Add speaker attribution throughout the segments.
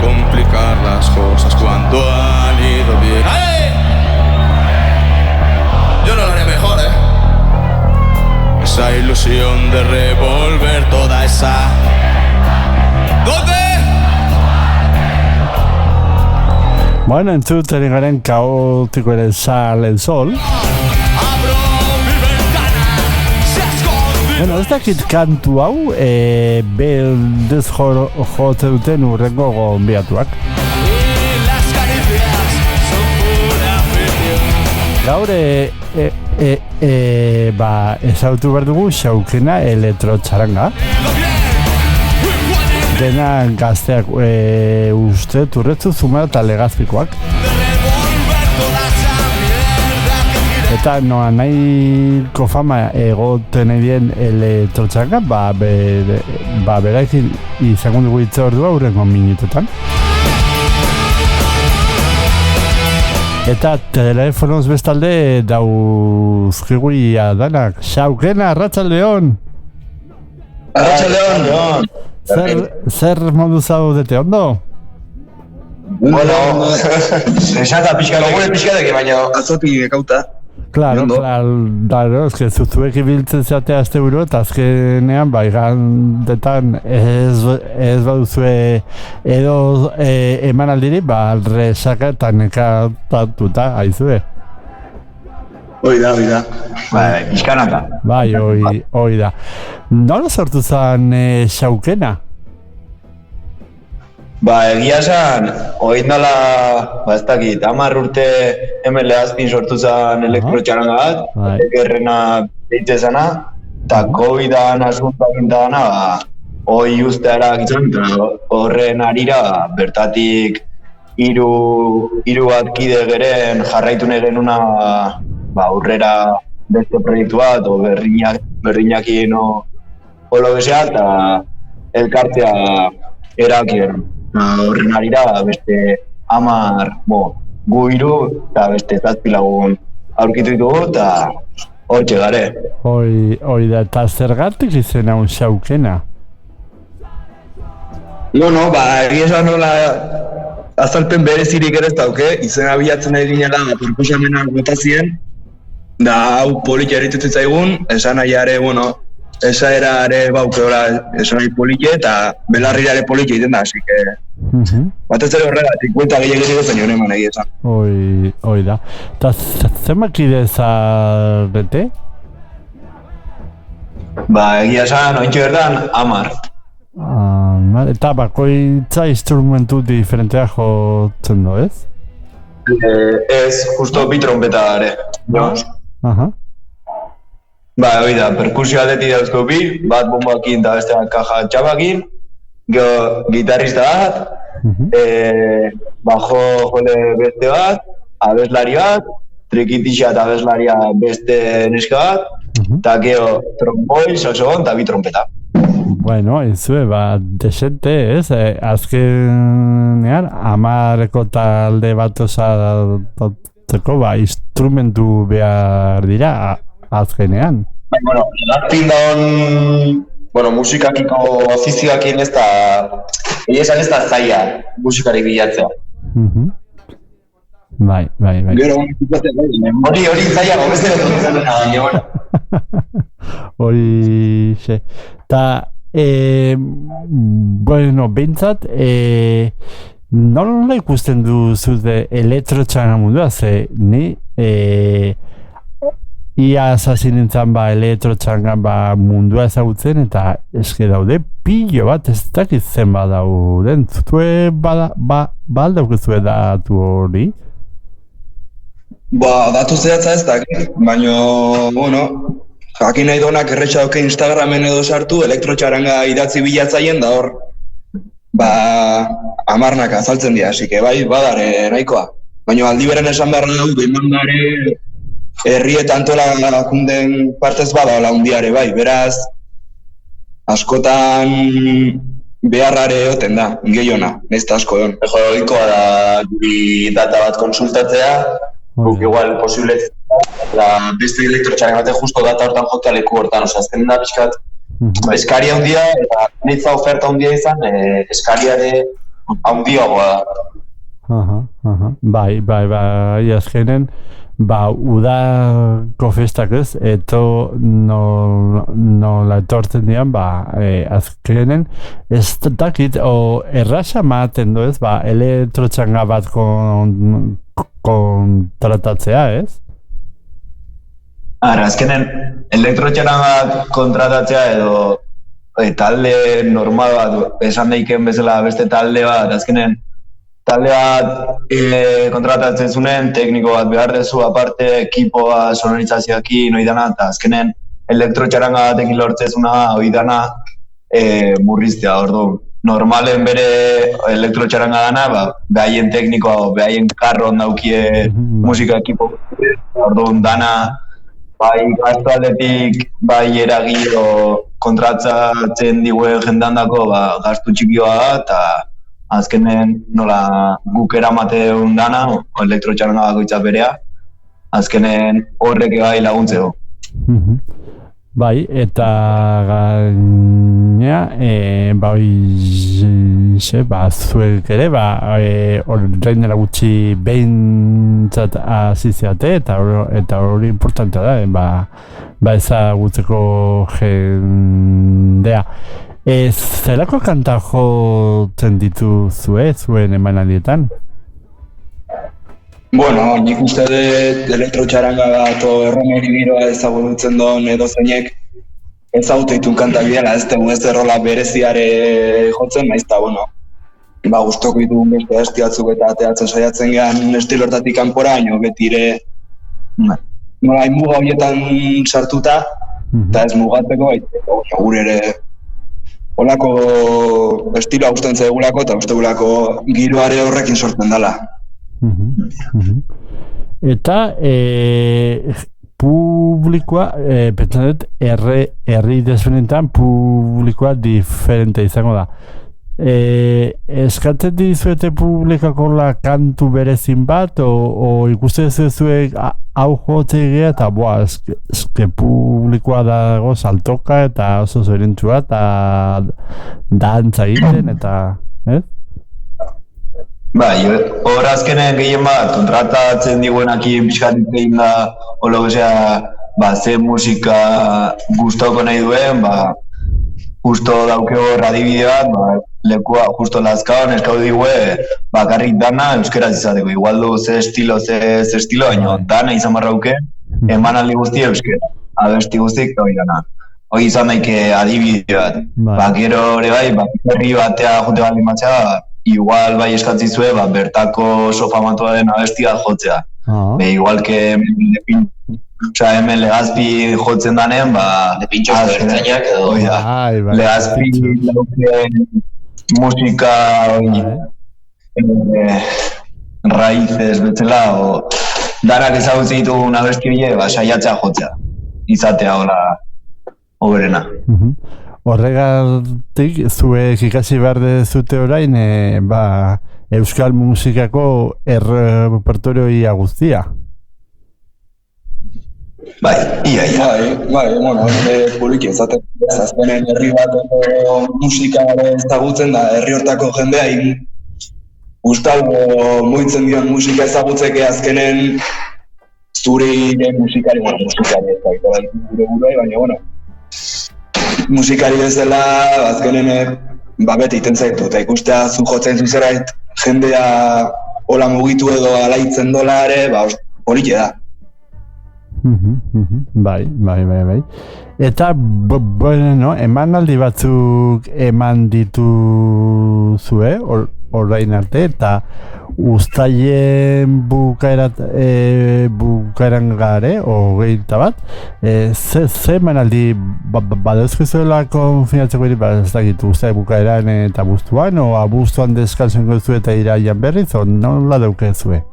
Speaker 1: complicar las cosas cuando han ido bien. ¡Ay! Yo no lo haré mejor, Esa ilusión de revolver toda esa... ¿Dónde?
Speaker 2: Bueno, entzuten garen kaotikoaren Sale el Sol. Bueno, ez dakit kantu hau, beldez jote duten urrengo gonbiatuak. Gaur, ezautu behar dugu Xaukena elektrotxaranga. Dena gazteak uste turretzu Zumara eta Legazpikoak. Eta noa nahiko fama egoten edien elektrotxaranga, beraik izango dugu hitza ordua urrengo minutetan. Eta telefonoz bestalde dauzkiguia danak. Xaukena, Arratsaldeon!
Speaker 3: Arratsaldeon!
Speaker 2: Zer modu zaudete, ondo?
Speaker 3: Bueno, esata pixkatek, baina azotik ekauta.
Speaker 2: Claro, es que zuzuek ibiltzen zeatea azte buru eta azkenean gandetan ez baduzue edo eman aldiri, resaka eta nekatatuta aizue.
Speaker 3: Oida. Bai, pixkanaka.
Speaker 2: Bai, oida. Nola sortu zen Xaukena?
Speaker 3: Egia esan, oindala, ez dakit, 10 urte hemen Legazpin sortu zen elektrotxaranga bat, ekerrena deitze zena, eta COVID-an asunta gintadana, hoi usteara gitzen, horren arira, bertatik hiru bat kide geren jarraitu genuna aurrera beste proiektu bat, o berriñakin olo bezea, eta elkartea erakier. Horren arira beste 10, gu 3 eta beste 7 lagun aurkitu ditugu eta hortxe gare.
Speaker 2: Hoi da, eta zergatik izena un Xaukena?
Speaker 3: Egia esan nola azalpen berezirik ere ez dauke, izena bilatzen nahi ginela proposamenak botazien, da hau politia erritutu zaigun, esan nahiare, esaera ere baukeola esan nahi politia eta belarrira ere politia egiten da, así que... Batez ere horregatik, guenta gehiagirik ezen joan eman egia esan.
Speaker 2: Hoi da. Eta zemakide zarete?
Speaker 3: Egia esan, ointxo berdan,
Speaker 2: 10. Eta bakoitza instrumentu diferentea jotzen do, ez?
Speaker 3: Ez, justo bi trompeta ere. Hoi da, perkusio aldetik dauzko bi, bat bombakin eta beste bat kaja txapakin, gitarrista bat, bajo jole beste bat, abeslari bat, trikitixa eta abeslaria beste neska bat, eta gero tromboi, saxofon eta bi trompeta.
Speaker 2: Bueno, izue, desente, ez? Azkenean, 10 talde bat osatzeko, instrumentu behar dira, azkenean.
Speaker 3: Egazpin daun, musikakiko afizioakin ez da, esan ez da zaila musikari bilatzea.
Speaker 2: Bai.
Speaker 3: Gero, hori zaila gobezera dut baina,
Speaker 2: Hori, eta, behintzat, nola ikusten duzute elektrotxaranga mundua, ze ni, ia azazin nintzen elektrotxaranga mundua ezagutzen eta eske daude pilo bat ez dakit zen badauden. Zutue baldaukezue datu hori?
Speaker 3: Datu zehatza ez dakit, baina, jakin nahi donak erretxa dauke Instagramen edo sartu, elektrotxaranga idatzi bilatzaien da hor, 10 azaltzen dira, así que badare nahikoa. Baina aldi beren esan behar dugu, behinbandare herri eta antolakunden partez badaola hundiare, beraz, askotan beharrare egoten da, gehiona, nahizta asko egon. Logikoa da guri data bat konsultatzea, guk igual posible beste elektrotxaranga batek justo data hortan jotea leku hortan, azken da pixkat, eskaria hundia, eta nahitza oferta hundia izan, eskariare handiagoa da.
Speaker 2: Bai, azkenen, udako festak ez, nola etortzen dian, azkenen, ez dakit, erraza maten du ez, elektrotxanga bat kontratatzea ez?
Speaker 3: Azkenen, elektrotxanga kontratatzea edo talde normal bat, esan daiken bezala beste talde bat, azkenen, talde bat kontratatzen zunen, tekniko bat behar dezu, aparte, ekipoa, sonorizazioakin, oidana, eta azkenen elektrotxaranga batekin lortzezuna, oidana, murriztea, ordu. Normalen bere elektrotxaranga dana, behaien teknikoa, behaien karron daukie musika ekipo, ordu, dana, bai gaztualdetik, bai eragio kontratzatzen diguen jendandako, gaztu txikioa da, eta azkenen nola guk eramateun dana, elektrotxaranga bakoitza berea, azkenen horrek bai laguntzeko.
Speaker 2: Bai, eta gaina, zuek ere, orain dela gutxi behintzat aziziate, eta hori importantea da, ezagutzeko jendea. Zelako kanta jotzen dituzue zuen emanaldietan?
Speaker 4: Bueno, nik uste dut elektrotxaranga bat o erromeri giroa ezagutzen duen edo zeinek ezagutu ditun kanta bidela, ez dugu ez errola bereziare jotzen, naiz eta, guztoko ditun beste estiatzuk eta ateatzen saiatzen gehan estilo hortatik kanpora, baina betire muga horietan sartuta, eta ez mugatzeko, gure ere olako estiloa gustatzen zaigulako eta ustegulako giroare horrekin sortzen dela.
Speaker 2: Eta publikoa, pentsan dut, herri desbenetan publikoa diferente izango da. Eskatzen dizuete publikako kantu berezin bat, o ikusten zuek hau jotzea eta eske publikoa dago saltoka eta oso zorentzua eta dantza egiten eta, ez?
Speaker 3: Bai, hor azkenen gehien bat, kontratatzen diguenakin pixkatik egin da, ze musika gustoko nahi duen, justo daukego radibide bat, lekua justo lazkaon eskau digue, bakarrik dana euskeraz izateko, igual du ze estilo, baina dana izan barrauke, emanaldi guzti euskera, abesti guztik eta hori dana. Hoi izan daike adibide bat, gero ere herri batea jute baldin batzea, igual eskatzi zue, bertako sofamatua den abestia jotzea. Igual que hemen Legazpi jotzen danen,
Speaker 5: de pintxos bertzainak edo.
Speaker 3: Legazpi musika raíces betzela, danak ezagutzen ditugun abesti hile, saiatzea jotzea. Izatea hoberena.
Speaker 2: Horregatik, zuek ikasi behar dezute orain, euskal musikako errepertorio ia guztia.
Speaker 4: Bai, poliki ezaten azkenen herri bat musika ezagutzen da, herri hortako jendea guztalgo moitzen dion musika ezagutzeke azkenen zuri musikari gure buruai, baina musikari bezala azkenen beti iten zaitu, eta ikustea zu jotzen zuzerait jendea hola mugitu edo alaitzen dola ere, poliki da.
Speaker 2: Bai. Eta, emanaldi batzuk eman dituzue, orain arte, eta uztaien bukaeran gare, hogeita bat, ze emanaldi badauzkizuela konfinatzeko ere, ez dakit, uztaien bukaeran eta abuztuan, o abuztuan deskalzen gozu eta iraian berriz, o nola daukezue?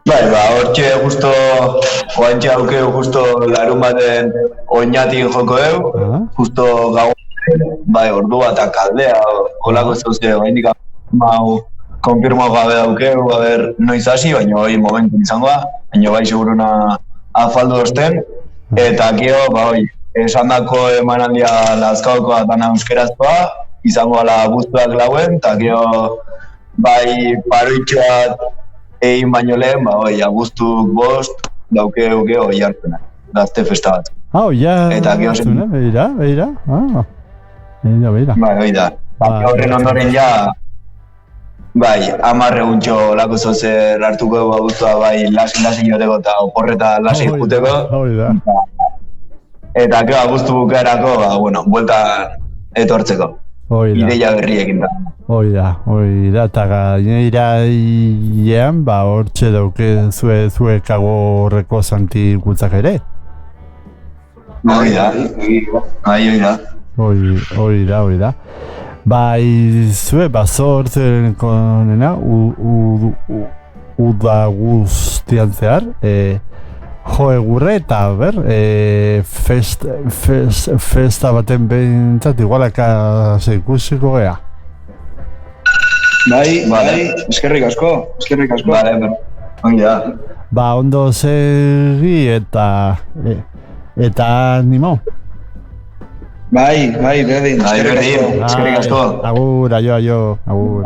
Speaker 3: Bai, hortxe justo, oantxe haukeu justo larun baten oinatik joko deu, justo gau, ordu bat kaldea, holako zauze, oindik konfirmau gabe daukeu, noiz hasi, baina hori momentu izangoa, baina bai seguruna afaldu osten, eta gero, esan dako emanaldia lazkaukoa dana euskerazkoa, izango ala abuztuak lauen, eta gero bai paroitxoat egin baino lehen, abuztuk 5 daukeuke hoi hartzena, gazte festa bat.
Speaker 2: Ja,
Speaker 3: eta gero zen...
Speaker 2: Beira. Beira.
Speaker 3: Bai, hoi da. Horren ondoren ja, bai, 10 eguntxo lako zozer hartuko dugu abuztua, bai, lasi joteko eta oporreta lasi juteko.
Speaker 2: Hoi da.
Speaker 3: Eta gero abuztu bukaerako, bueltan etortzeko. Ideia berriekin da.
Speaker 2: Hoi da, eta gainera hortxe dauke zuekago horreko santi gutzak ere?
Speaker 3: Hoi da.
Speaker 2: Hoi da. Bai, zue bazortzen konena, uda guztian zehar, jo egurre eta festa baten behintzat igualaka ikusiko gea.
Speaker 4: Bai, eskerrik asko.
Speaker 2: Ba, ondo segi eta animo.
Speaker 4: Bai, berdin.
Speaker 3: Eskerrik asko.
Speaker 2: Agur, aio. Agur.